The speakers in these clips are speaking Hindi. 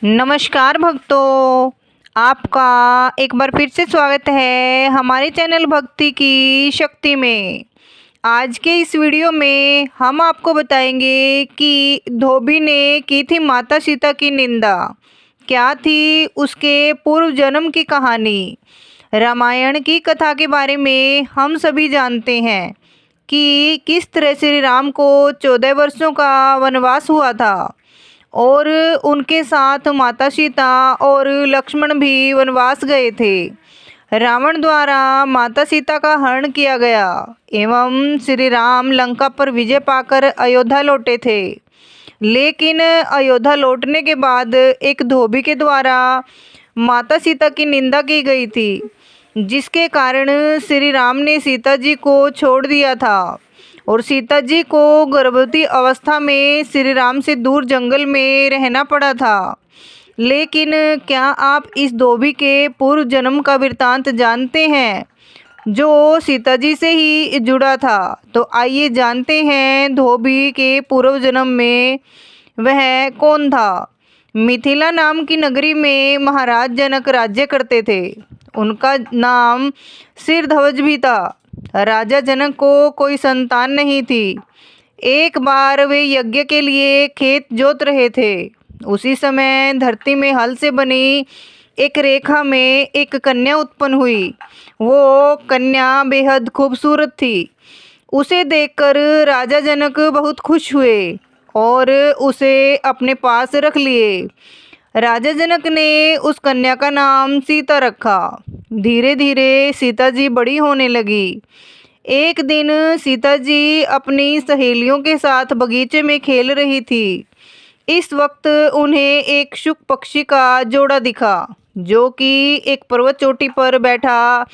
नमस्कार भक्तों, आपका एक बार फिर से स्वागत है हमारे चैनल भक्ति की शक्ति में। आज के इस वीडियो में हम आपको बताएंगे कि धोबी ने की थी माता सीता की निंदा। क्या थी उसके पूर्व जन्म की कहानी। रामायण की कथा के बारे में हम सभी जानते हैं कि किस तरह श्री राम को 14 वर्षों का वनवास हुआ था और उनके साथ माता सीता और लक्ष्मण भी वनवास गए थे। रावण द्वारा माता सीता का हरण किया गया एवं श्री राम लंका पर विजय पाकर अयोध्या लौटे थे। लेकिन अयोध्या लौटने के बाद एक धोबी के द्वारा माता सीता की निंदा की गई थी, जिसके कारण श्री राम ने सीता जी को छोड़ दिया था और सीता जी को गर्भवती अवस्था में श्री राम से दूर जंगल में रहना पड़ा था। लेकिन क्या आप इस धोबी के पूर्व जन्म का वृत्तांत जानते हैं, जो सीता जी से ही जुड़ा था? तो आइए जानते हैं धोबी के पूर्व जन्म में वह कौन था। मिथिला नाम की नगरी में महाराज जनक राज्य करते थे। उनका नाम सिरध्वज भी था। राजा जनक को कोई संतान नहीं थी। एक बार वे यज्ञ के लिए खेत जोत रहे थे। उसी समय धरती में हल से बनी एक रेखा में एक कन्या उत्पन्न हुई। वो कन्या बेहद खूबसूरत थी। उसे देखकर राजा जनक बहुत खुश हुए और उसे अपने पास रख लिए। राजा जनक ने उस कन्या का नाम सीता रखा। धीरे धीरे सीता जी बड़ी होने लगी। एक दिन सीता जी अपनी सहेलियों के साथ बगीचे में खेल रही थी। इस वक्त उन्हें एक शुक पक्षी का जोड़ा दिखा, जो कि एक पर्वत चोटी पर बैठा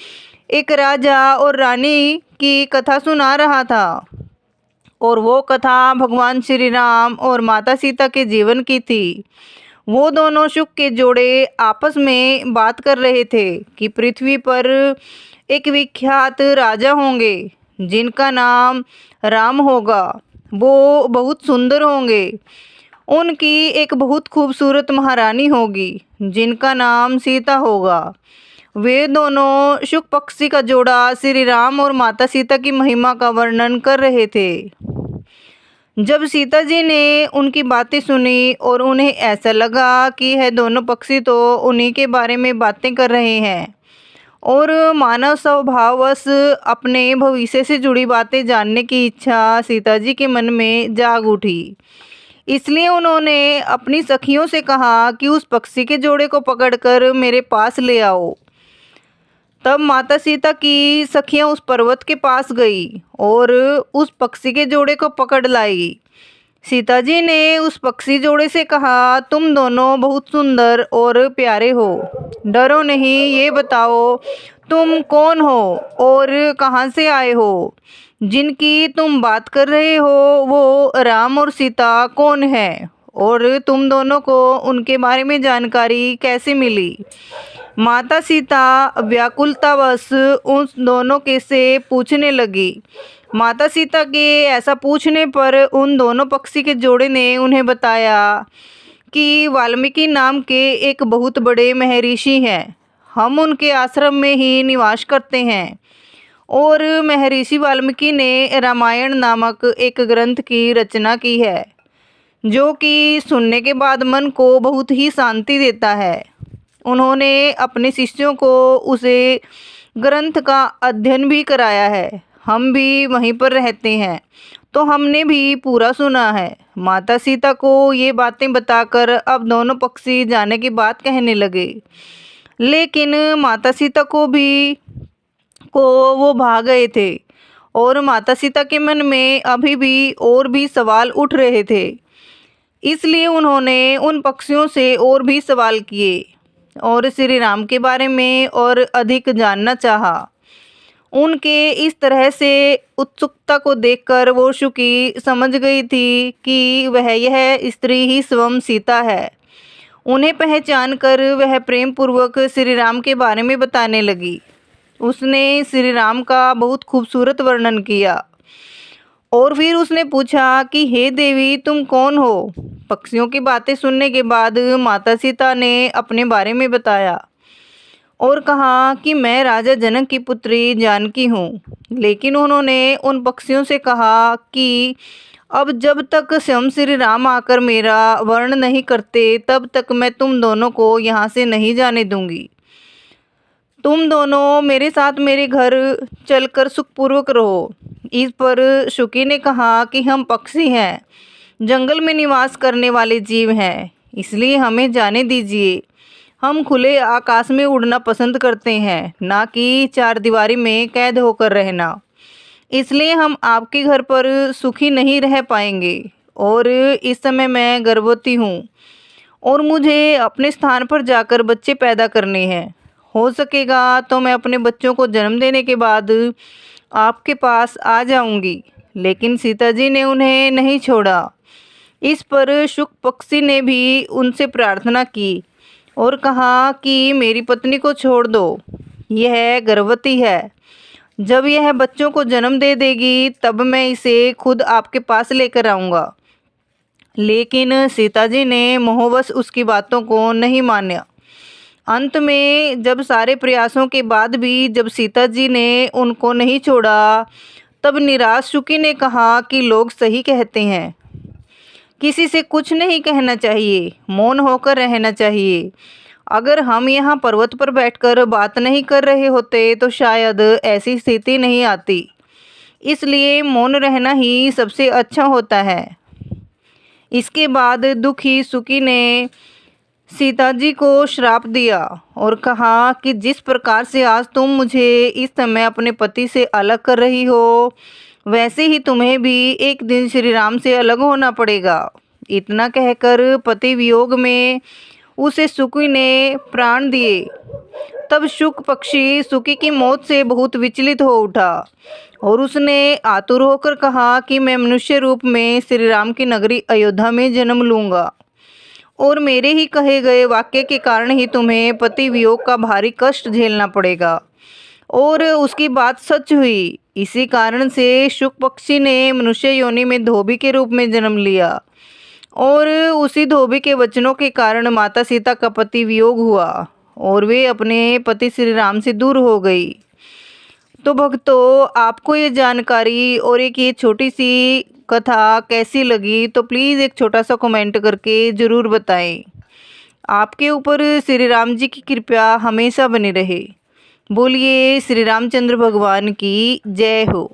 एक राजा और रानी की कथा सुना रहा था। और वो कथा भगवान श्री राम और माता सीता के जीवन की थी। वो दोनों शुक के जोड़े आपस में बात कर रहे थे कि पृथ्वी पर एक विख्यात राजा होंगे जिनका नाम राम होगा। वो बहुत सुंदर होंगे। उनकी एक बहुत खूबसूरत महारानी होगी जिनका नाम सीता होगा। वे दोनों शुक पक्षी का जोड़ा श्री राम और माता सीता की महिमा का वर्णन कर रहे थे। जब सीता जी ने उनकी बातें सुनी और उन्हें ऐसा लगा कि यह दोनों पक्षी तो उन्हीं के बारे में बातें कर रहे हैं और मानव स्वभाववश अपने भविष्य से जुड़ी बातें जानने की इच्छा सीता जी के मन में जाग उठी। इसलिए उन्होंने अपनी सखियों से कहा कि उस पक्षी के जोड़े को पकड़कर मेरे पास ले आओ। तब माता सीता की सखियां उस पर्वत के पास गई और उस पक्षी के जोड़े को पकड़ लाई। सीता जी ने उस पक्षी जोड़े से कहा, तुम दोनों बहुत सुंदर और प्यारे हो। डरो नहीं, ये बताओ तुम कौन हो और कहाँ से आए हो। जिनकी तुम बात कर रहे हो वो राम और सीता कौन है और तुम दोनों को उनके बारे में जानकारी कैसे मिली? माता सीता व्याकुलतावश उन दोनों के से पूछने लगी। माता सीता के ऐसा पूछने पर उन दोनों पक्षी के जोड़े ने उन्हें बताया कि वाल्मीकि नाम के एक बहुत बड़े महर्षि हैं। हम उनके आश्रम में ही निवास करते हैं और महर्षि वाल्मीकि ने रामायण नामक एक ग्रंथ की रचना की है, जो कि सुनने के बाद मन को बहुत ही शांति देता है। उन्होंने अपने शिष्यों को उसे ग्रंथ का अध्ययन भी कराया है। हम भी वहीं पर रहते हैं तो हमने भी पूरा सुना है। माता सीता को ये बातें बताकर अब दोनों पक्षी जाने की बात कहने लगे। लेकिन माता सीता को वो भाग गए थे और माता सीता के मन में अभी भी और भी सवाल उठ रहे थे। इसलिए उन्होंने उन पक्षियों से और भी सवाल किए और श्री राम के बारे में और अधिक जानना चाहा। उनके इस तरह से उत्सुकता को देखकर वो शुकी समझ गई थी कि यह स्त्री ही स्वयं सीता है। उन्हें पहचान कर वह प्रेम पूर्वक श्री राम के बारे में बताने लगी। उसने श्री राम का बहुत खूबसूरत वर्णन किया और फिर उसने पूछा कि हे देवी, तुम कौन हो। पक्षियों की बातें सुनने के बाद माता सीता ने अपने बारे में बताया और कहा कि मैं राजा जनक की पुत्री जानकी हूँ। लेकिन उन्होंने उन पक्षियों से कहा कि अब जब तक स्वयं श्री राम आकर मेरा वर्ण नहीं करते तब तक मैं तुम दोनों को यहाँ से नहीं जाने दूंगी। तुम दोनों मेरे साथ मेरे घर चलकर सुखपूर्वक रहो। इस पर शुकी ने कहा कि हम पक्षी हैं, जंगल में निवास करने वाले जीव हैं, इसलिए हमें जाने दीजिए। हम खुले आकाश में उड़ना पसंद करते हैं, ना कि चारदीवारी में कैद होकर रहना। इसलिए हम आपके घर पर सुखी नहीं रह पाएंगे। और इस समय मैं गर्भवती हूँ और मुझे अपने स्थान पर जाकर बच्चे पैदा करने हैं। हो सकेगा तो मैं अपने बच्चों को जन्म देने के बाद आपके पास आ जाऊंगी। लेकिन सीता जी ने उन्हें नहीं छोड़ा। इस पर शुक पक्षी ने भी उनसे प्रार्थना की और कहा कि मेरी पत्नी को छोड़ दो, यह गर्भवती है। जब यह बच्चों को जन्म दे देगी तब मैं इसे खुद आपके पास लेकर आऊँगा। लेकिन सीता जी ने मोहवश उसकी बातों को नहीं माना। अंत में जब सारे प्रयासों के बाद भी जब सीता जी ने उनको नहीं छोड़ा, तब निराश शुकी ने कहा कि लोग सही कहते हैं, किसी से कुछ नहीं कहना चाहिए, मौन होकर रहना चाहिए। अगर हम यहाँ पर्वत पर बैठकर बात नहीं कर रहे होते तो शायद ऐसी स्थिति नहीं आती। इसलिए मौन रहना ही सबसे अच्छा होता है। इसके बाद दुखी शुकी ने सीता जी को श्राप दिया और कहा कि जिस प्रकार से आज तुम मुझे इस समय अपने पति से अलग कर रही हो, वैसे ही तुम्हें भी एक दिन श्री राम से अलग होना पड़ेगा। इतना कहकर पति वियोग में उसे शुकी ने प्राण दिए। तब शुक पक्षी शुकी की मौत से बहुत विचलित हो उठा और उसने आतुर होकर कहा कि मैं मनुष्य रूप में श्री राम की नगरी अयोध्या में जन्म लूँगा और मेरे ही कहे गए वाक्य के कारण ही तुम्हें पति वियोग का भारी कष्ट झेलना पड़ेगा। और उसकी बात सच हुई। इसी कारण से शुक पक्षी ने मनुष्य योनि में धोबी के रूप में जन्म लिया और उसी धोबी के वचनों के कारण माता सीता का पति वियोग हुआ और वे अपने पति श्री राम से दूर हो गई। तो भक्तों, आपको ये जानकारी और एक ये छोटी सी कथा कैसी लगी तो प्लीज़ एक छोटा सा कमेंट करके ज़रूर बताएं। आपके ऊपर श्री राम जी की कृपा हमेशा बनी रहे। बोलिए श्री रामचंद्र भगवान की जय हो।